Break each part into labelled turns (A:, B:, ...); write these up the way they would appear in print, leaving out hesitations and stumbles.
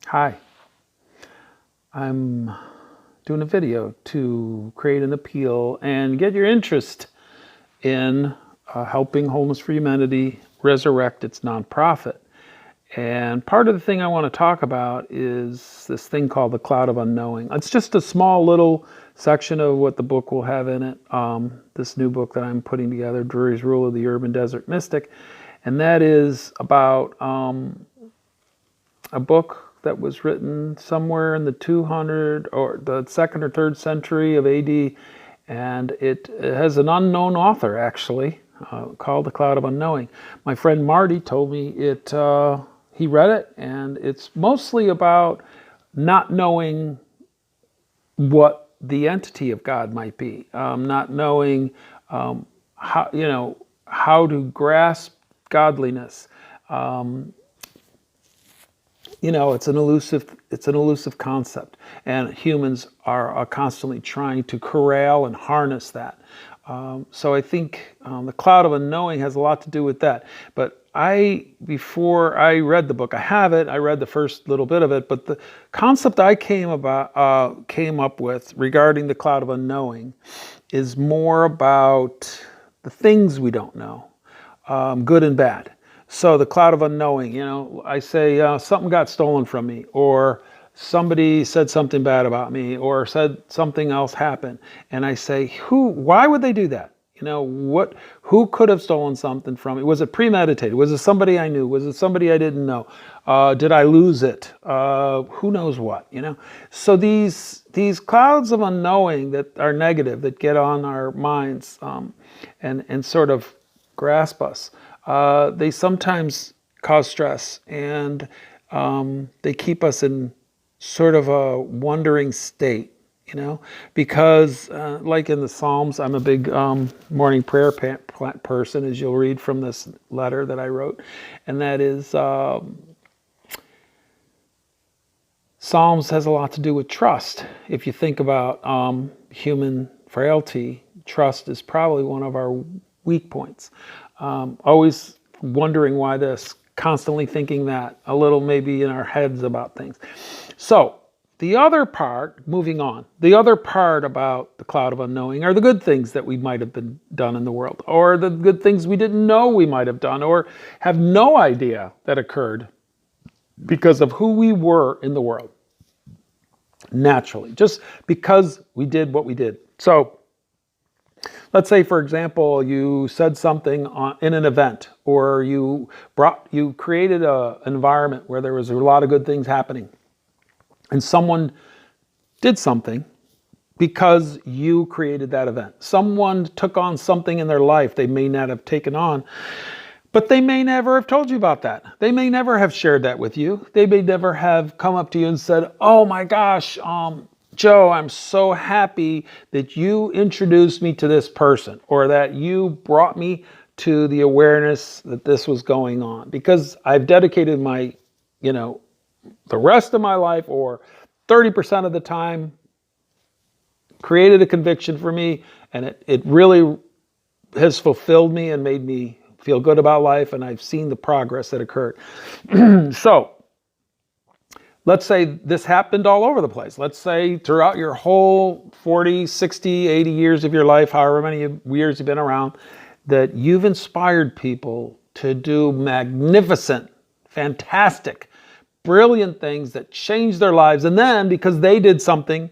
A: Hi, I'm doing a video to create an appeal and get your interest in helping Homeless for Humanity resurrect its nonprofit. And part of the thing I want to talk about is this thing called the Cloud of Unknowing. It's just a small little section of what the book will have in it, this new book that I'm putting together, Drury's Rule of the Urban Desert Mystic. And that is about a book that was written somewhere in the 200 or the second or third century of AD, and it has an unknown author actually called The Cloud of Unknowing. My friend Marty told me he read it, and it's mostly about not knowing what the entity of God might be, not knowing how to grasp godliness. It's an elusive concept, and humans are constantly trying to corral and harness that. So I think the Cloud of Unknowing has a lot to do with that. But before I read the book, I read the first little bit of it, but the concept I came up with regarding the Cloud of Unknowing is more about the things we don't know, good and bad. So the Cloud of Unknowing, I say something got stolen from me, or somebody said something bad about me, or said something else happened, and I say, why would they do that? Who could have stolen something from me? Was it premeditated? Was it somebody I knew? Was it somebody I didn't know? Did I lose it? Who knows what? So these clouds of unknowing that are negative, that get on our minds, and sort of grasp us. They sometimes cause stress, and they keep us in sort of a wondering state, because like in the Psalms, I'm a big morning prayer person, as you'll read from this letter that I wrote, and that is Psalms has a lot to do with trust. If you think about human frailty, trust is probably one of our weak points. Always wondering why this, constantly thinking that, a little maybe in our heads about things. So the other part, moving on, the other part about the Cloud of Unknowing are the good things that we might have been done in the world, or the good things we didn't know we might have done, or have no idea that occurred because of who we were in the world. Naturally, just because we did what we did. So let's say, for example, you said something in an event, or you created an environment where there was a lot of good things happening, and someone did something because you created that event. Someone took on something in their life they may not have taken on, but they may never have told you about that. They may never have shared that with you. They may never have come up to you and said, "Oh my gosh, Joe, I'm so happy that you introduced me to this person, or that you brought me to the awareness that this was going on, because I've dedicated the rest of my life, or 30% of the time, created a conviction for me, and it really has fulfilled me and made me feel good about life, and I've seen the progress that occurred." So let's say this happened all over the place. Let's say throughout your whole 40, 60, 80 years of your life, however many years you've been around, that you've inspired people to do magnificent, fantastic, brilliant things that changed their lives. And then because they did something,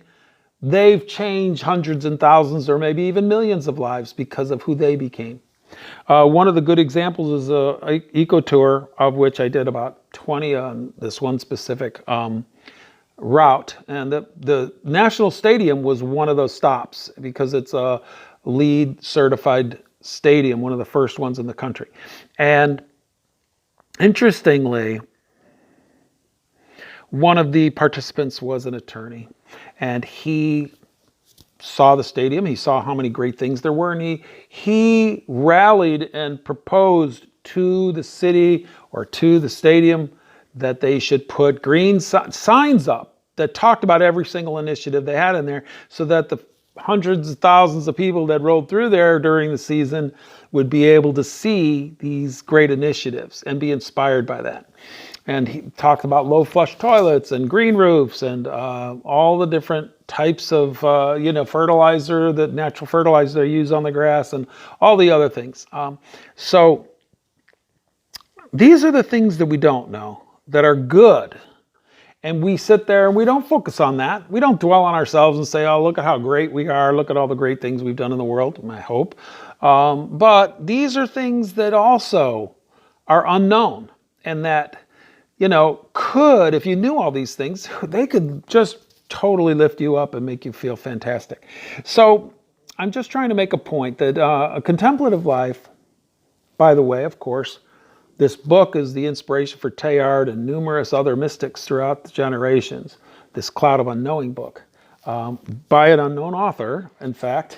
A: they've changed hundreds and thousands, or maybe even millions of lives because of who they became. One of the good examples is an eco tour, of which I did about 20 on this one specific route. And the National Stadium was one of those stops, because it's a LEED certified stadium, one of the first ones in the country. And interestingly, one of the participants was an attorney, and he saw the stadium, he saw how many great things there were, and he rallied and proposed to the city, or to the stadium, that they should put green signs up that talked about every single initiative they had in there, so that the hundreds of thousands of people that rolled through there during the season would be able to see these great initiatives and be inspired by that. And he talked about low flush toilets and green roofs and all the different types of fertilizer, that natural fertilizer they use on the grass, and all the other things. So these are the things that we don't know that are good. And we sit there and we don't focus on that. We don't dwell on ourselves and say, oh, look at how great we are. Look at all the great things we've done in the world, I hope. But these are things that also are unknown, and that, could, if you knew all these things, they could just totally lift you up and make you feel fantastic. So I'm just trying to make a point that a contemplative life, by the way, of course, this book is the inspiration for Teilhard and numerous other mystics throughout the generations. This Cloud of Unknowing book, by an unknown author, in fact,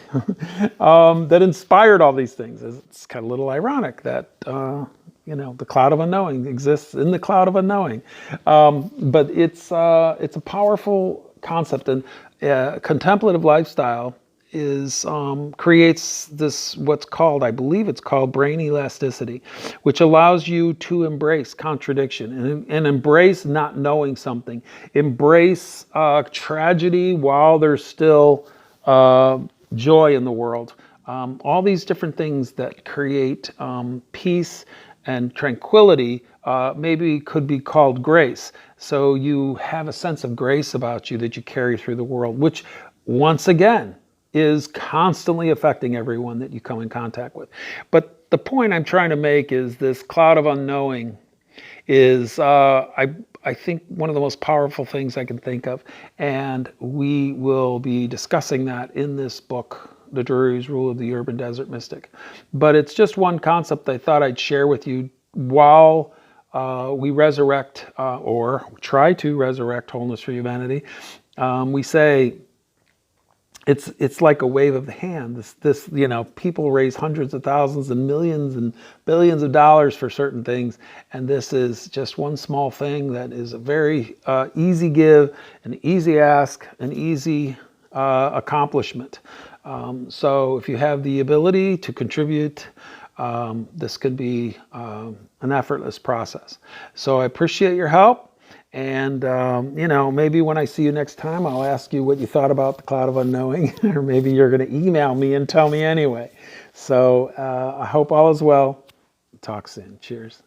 A: that inspired all these things. It's kind of a little ironic that, the Cloud of Unknowing exists in the Cloud of Unknowing. But it's a powerful concept, and contemplative lifestyle creates this, I believe it's called brain elasticity, which allows you to embrace contradiction and embrace not knowing something, embrace tragedy while there's still joy in the world. All these different things that create peace and tranquility maybe could be called grace. So you have a sense of grace about you that you carry through the world, which once again is constantly affecting everyone that you come in contact with. But the point I'm trying to make is this Cloud of Unknowing is, I think, one of the most powerful things I can think of. And we will be discussing that in this book, The Drury's Rule of the Urban Desert Mystic. But it's just one concept I thought I'd share with you while we resurrect, or try to resurrect, wholeness for humanity. We say, it's like a wave of the hand. This people raise hundreds of thousands and millions and billions of dollars for certain things, and this is just one small thing that is a very easy give, an easy ask, an easy accomplishment. So if you have the ability to contribute, this could be an effortless process. So I appreciate your help. And, maybe when I see you next time, I'll ask you what you thought about the Cloud of Unknowing, or maybe you're going to email me and tell me anyway. So I hope all is well. Talk soon. Cheers.